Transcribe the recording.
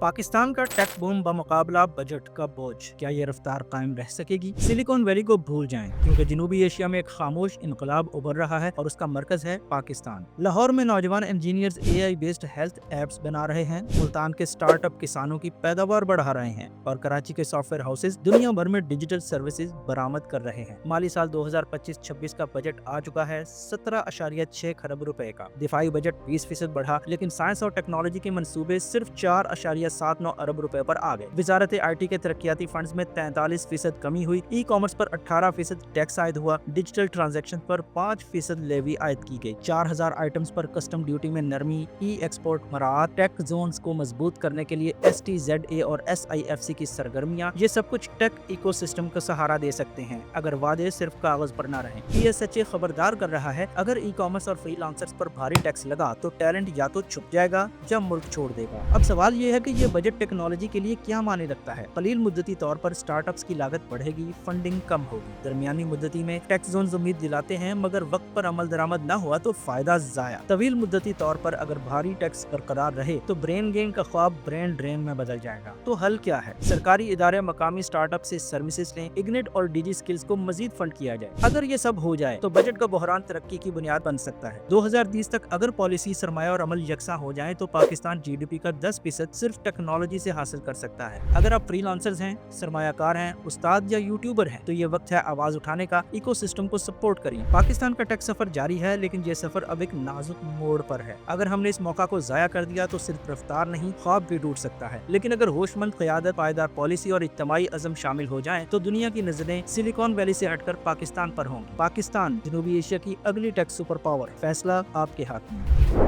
पाकिस्तान का take boom बमुकाबला budget का बोझ, क्या ये रफ्तार कायम रह सकेगी? सिलिकॉन वैली को भूल जाएं, क्योंकि जनूबी एशिया में एक खामोश इनकलाब उभर रहा है और उसका मरकज है पाकिस्तान। लाहौर में नौजवान engineers AI based health apps बना रहे हैं, मुल्तान के स्टार्टअप किसानों की पैदावार बढ़ा रहे हैं और कराची के सॉफ्टवेयर हाउसेज दुनिया भर में डिजिटल सर्विसेज बरामद कर रहे हैं। माली साल 2025-26 का बजट आ चुका है 17.6 खरब रुपए का। दिफाई बजट 20% बढ़ा, लेकिन साइंस और टेक्नोलॉजी के मंसूबे सिर्फ 4.79 अरब रुपए पर आ गए। वजारत IT के तरक्याती फंड्स में 43% कमी हुई। ई कॉमर्स पर 18% टैक्स आयद हुआ। डिजिटल ट्रांजैक्शन पर 5% लेवी आयद की गई। 4000 आइटम्स पर कस्टम ड्यूटी में नरमी। ई एक्सपोर्ट मराहत, टेक जोन्स को मजबूत करने के लिए STZA और SIFC की सरगर्मियां, ये सब कुछ टेक इकोसिस्टम का सहारा दे सकते हैं, अगर वादे सिर्फ कागज पर न रहें। PSHA खबरदार कर रहा है, अगर ई कॉमर्स और फ्रीलांसर्स पर भारी टैक्स लगा तो टैलेंट या तो छुप जाएगा या मुल्क छोड़ देगा। अब सवाल ये है कि ये बजट टेक्नोलॉजी के लिए क्या माने रखता है। कलील मुद्दती तौर पर स्टार्टअप्स की लागत बढ़ेगी, फंडिंग कम होगी। दरमियानी मुद्दती में टैक्स जोन उम्मीद दिलाते हैं, मगर वक्त पर अमल दरामद न हुआ तो फायदा जाया। तवील मुद्दती तौर पर अगर भारी टैक्स बरकरार रहे तो ब्रेन गेन का ख्वाब ब्रेन ड्रेन में बदल जाएगा। तो हल क्या है? सरकारी इदारे मकामी स्टार्टअप से सर्विसेज लें, इग्निट और DG स्किल्स को मजीद फंड किया जाए। अगर ये सब हो जाए तो बजट का बहरान तरक्की की बुनियाद बन सकता है। 2030 तक अगर पॉलिसी, सरमाया और अमल यकसा हो जाए तो पाकिस्तान GDP का 10% सिर्फ टेक्नोलॉजी से हासिल कर सकता है। अगर आप फ्रीलांसर्स हैं, सरमायाकार हैं, उस्ताद या यूट्यूबर हैं, तो ये वक्त है आवाज उठाने का। इकोसिस्टम को सपोर्ट करिए। पाकिस्तान का टेक सफर जारी है, लेकिन ये सफर अब एक नाजुक मोड़ पर है। अगर हमने इस मौका को जाया कर दिया तो सिर्फ रफ्तार नहीं, ख्वाब भी टूट सकता है। लेकिन अगर होशमंद क़यादत, पायदार पॉलिसी और इज्तिमाई अज़म शामिल हो जाएं, तो दुनिया की नजरें सिलिकॉन वैली से हटकर पाकिस्तान पर होंगी। पाकिस्तान जनूबी एशिया की अगली टेक सुपर पावर। फैसला आपके हाथ में।